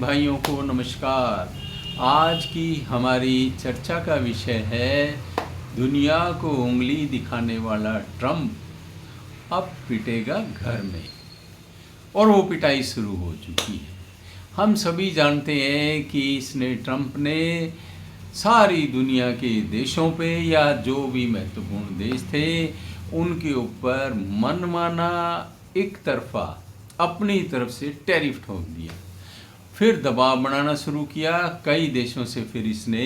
भाइयों को नमस्कार। आज की हमारी चर्चा का विषय है दुनिया को उंगली दिखाने वाला ट्रंप अब पिटेगा घर में। और वो पिटाई शुरू हो चुकी है। हम सभी जानते हैं कि ट्रंप ने सारी दुनिया के देशों पे या जो भी महत्वपूर्ण देश थे उनके ऊपर मनमाना एक तरफा अपनी तरफ से टैरिफ ठोक दिया। फिर दबाव बनाना शुरू किया। कई देशों से फिर इसने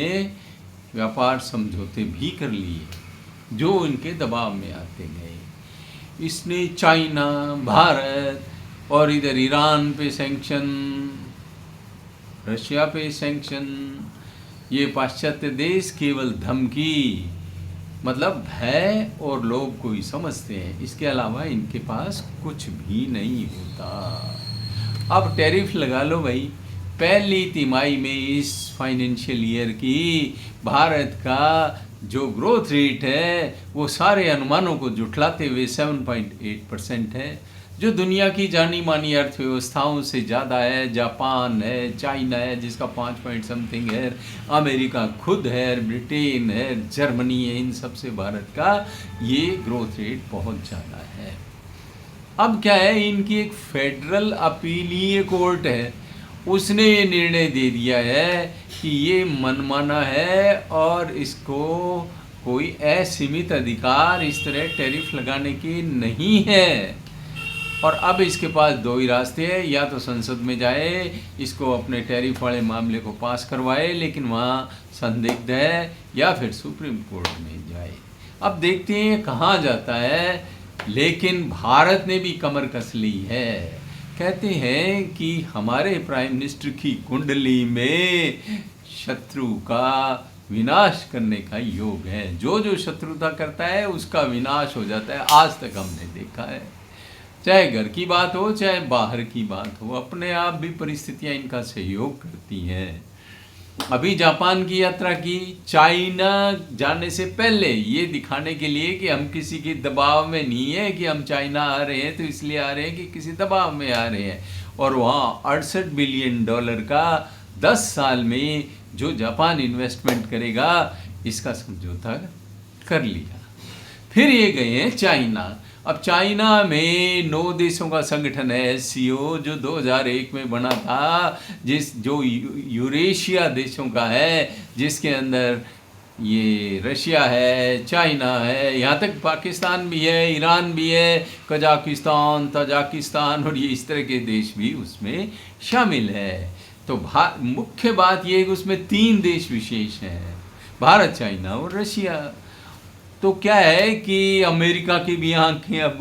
व्यापार समझौते भी कर लिए जो इनके दबाव में आते गए। इसने चाइना, भारत और इधर ईरान पे सैंक्शन, रशिया पे सैंक्शन, ये पाश्चात्य देश केवल धमकी मतलब भय और लोग को ही समझते हैं। इसके अलावा इनके पास कुछ भी नहीं होता। अब टैरिफ लगा लो भाई। पहली तिमाही में इस फाइनेंशियल ईयर की भारत का जो ग्रोथ रेट है वो सारे अनुमानों को जुटलाते हुए 7.8% है, जो दुनिया की जानी मानी अर्थव्यवस्थाओं से ज़्यादा है। जापान है, चाइना है जिसका 5 पॉइंट समथिंग है, अमेरिका खुद है, ब्रिटेन है, जर्मनी है। इन सब से भारत का ये ग्रोथ रेट बहुत ज़्यादा है। अब क्या है, इनकी एक फेडरल अपीलीय कोर्ट है, उसने ये निर्णय दे दिया है कि ये मनमाना है और इसको कोई असीमित अधिकार इस तरह टैरिफ लगाने की नहीं है। और अब इसके पास दो ही रास्ते हैं, या तो संसद में जाए, इसको अपने टैरिफ वाले मामले को पास करवाए, लेकिन वहाँ संदिग्ध है, या फिर सुप्रीम कोर्ट में जाए। अब देखते हैं कहाँ जाता है। लेकिन भारत ने भी कमर कस ली है। कहते हैं कि हमारे प्राइम मिनिस्टर की कुंडली में शत्रु का विनाश करने का योग है। जो जो शत्रुता करता है उसका विनाश हो जाता है। आज तक हमने देखा है, चाहे घर की बात हो चाहे बाहर की बात हो, अपने आप भी परिस्थितियां इनका सहयोग करती हैं। अभी जापान की यात्रा की, चाइना जाने से पहले ये दिखाने के लिए कि हम किसी के दबाव में नहीं है कि हम चाइना आ रहे हैं तो इसलिए आ रहे हैं कि किसी दबाव में आ रहे हैं। और वहाँ 68 बिलियन डॉलर का 10 साल में जो जापान इन्वेस्टमेंट करेगा इसका समझौता कर लिया। फिर ये गए हैं चाइना। अब चाइना में 9 देशों का संगठन है SCO, जो 2001 में बना था, जो यूरेशिया देशों का है, जिसके अंदर ये रशिया है, चाइना है, यहाँ तक पाकिस्तान भी है, ईरान भी है, कजाकिस्तान, तजाकिस्तान और ये इस तरह के देश भी उसमें शामिल है। तो मुख्य बात ये है कि उसमें 3 देश विशेष हैं, भारत, चाइना और रशिया। तो क्या है कि अमेरिका की भी आंखें अब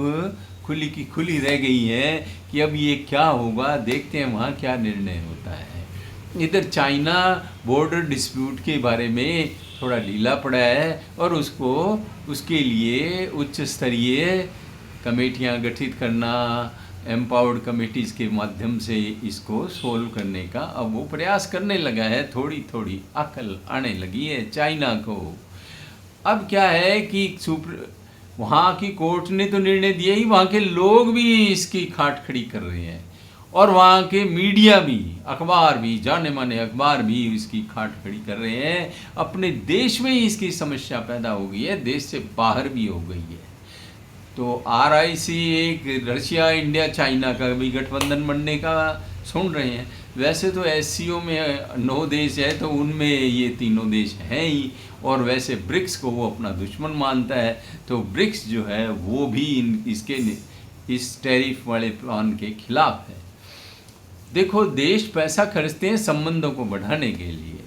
खुली की खुली रह गई हैं कि अब ये क्या होगा, देखते हैं वहाँ क्या निर्णय होता है। इधर चाइना बॉर्डर डिस्प्यूट के बारे में थोड़ा ढीला पड़ा है और उसके लिए उच्च स्तरीय कमेटियाँ गठित करना, एम्पावर्ड कमेटीज़ के माध्यम से इसको सोल्व करने का अब वो प्रयास करने लगा है। थोड़ी थोड़ी अकल आने लगी है चाइना को। अब क्या है कि वहाँ की कोर्ट ने तो निर्णय दिया ही, वहाँ के लोग भी इसकी खाट खड़ी कर रहे हैं और वहाँ के मीडिया भी, अखबार भी, जाने माने अखबार भी इसकी खाट खड़ी कर रहे हैं। अपने देश में ही इसकी समस्या पैदा हो गई है, देश से बाहर भी हो गई है। तो RIC एक रशिया, इंडिया, चाइना का भी गठबंधन बनने का सुन रहे हैं। वैसे तो SCO में 9 देश है तो उनमें ये तीनों देश हैं ही, और वैसे ब्रिक्स को वो अपना दुश्मन मानता है। तो ब्रिक्स जो है वो भी इस टैरिफ वाले प्लान के खिलाफ है। देखो, देश पैसा खर्चते हैं संबंधों को बढ़ाने के लिए।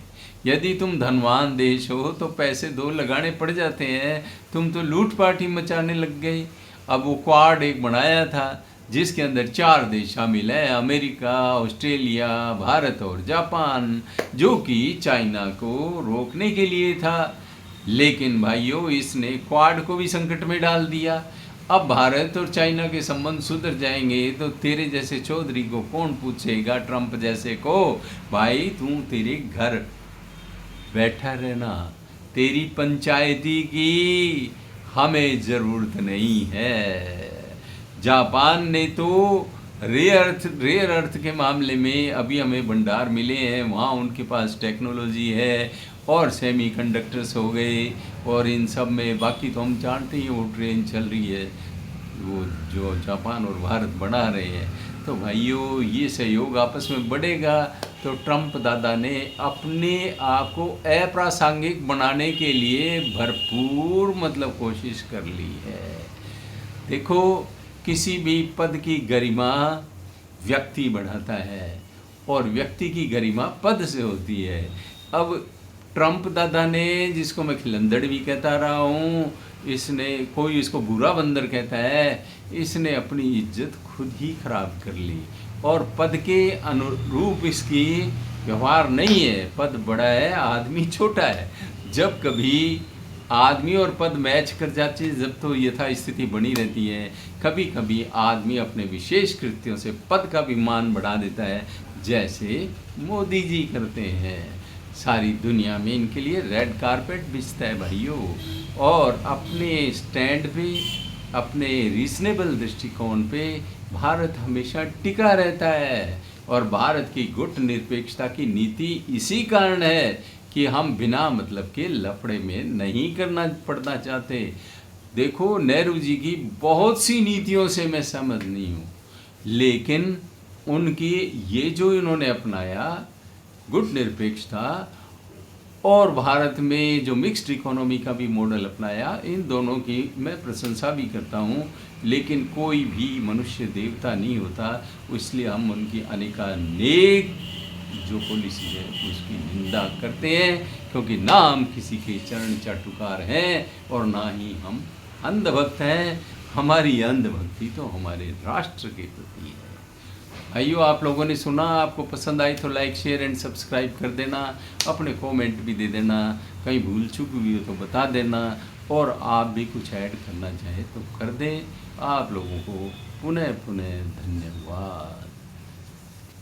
यदि तुम धनवान देश हो तो पैसे 2 लगाने पड़ जाते हैं। तुम तो लूट पार्टी मचाने लग गए। अब वो क्वाड एक बनाया था जिसके अंदर 4 देश शामिल हैं, अमेरिका, ऑस्ट्रेलिया, भारत और जापान, जो कि चाइना को रोकने के लिए था। लेकिन भाइयों, इसने क्वाड को भी संकट में डाल दिया। अब भारत और चाइना के संबंध सुधर जाएंगे तो तेरे जैसे चौधरी को कौन पूछेगा, ट्रंप जैसे को। भाई तू तेरे घर बैठा रहना, तेरी पंचायती की हमें ज़रूरत नहीं है। जापान ने तो रेयर अर्थ के मामले में अभी हमें भंडार मिले हैं, वहाँ उनके पास टेक्नोलॉजी है और सेमीकंडक्टर्स हो गए और इन सब में। बाकी तो हम जानते ही वो ट्रेन चल रही है, वो जो जापान और भारत बना रहे हैं। तो भाइयों, ये सहयोग आपस में बढ़ेगा तो ट्रंप दादा ने अपने आप को अप्रासंगिक बनाने के लिए भरपूर मतलब कोशिश कर ली है। देखो, किसी भी पद की गरिमा व्यक्ति बढ़ाता है और व्यक्ति की गरिमा पद से होती है। अब ट्रंप दादा ने, जिसको मैं खिलंदड़ भी कहता रहा हूँ, इसने, कोई इसको बुरा बंदर कहता है, इसने अपनी इज्जत खुद ही खराब कर ली और पद के अनुरूप इसकी व्यवहार नहीं है। पद बड़ा है, आदमी छोटा है। जब कभी आदमी और पद मैच कर जाती है, जब तो यथा स्थिति बनी रहती है। कभी कभी आदमी अपने विशेष कृत्यों से पद का भी मान बढ़ा देता है, जैसे मोदी जी करते हैं। सारी दुनिया में इनके लिए रेड कारपेट बिछता है भाइयों, और अपने स्टैंड पे, अपने रीजनेबल दृष्टिकोण पे भारत हमेशा टिका रहता है। और भारत की गुट निरपेक्षता की नीति इसी कारण है कि हम बिना मतलब के लफड़े में नहीं पड़ना चाहते। देखो, नेहरू जी की बहुत सी नीतियों से मैं सहमत नहीं हूँ, लेकिन उनकी ये जो इन्होंने अपनाया गुट निरपेक्षता और भारत में जो मिक्स्ड इकोनॉमी का भी मॉडल अपनाया, इन दोनों की मैं प्रशंसा भी करता हूँ। लेकिन कोई भी मनुष्य देवता नहीं होता, इसलिए हम उनकी अनेकानेक जो पॉलिसी है उसकी निंदा करते हैं, क्योंकि ना हम किसी के चरण चाटुकार हैं और ना ही हम अंधभक्त हैं। हमारी अंधभक्ति तो हमारे राष्ट्र के प्रति है। भाइयों, आप लोगों ने सुना, आपको पसंद आई तो लाइक, शेयर एंड सब्सक्राइब कर देना। अपने कमेंट भी दे देना, कहीं भूल चूक हुई हो तो बता देना, और आप भी कुछ ऐड करना चाहे तो कर दें। आप लोगों को पुनः पुनः धन्यवाद।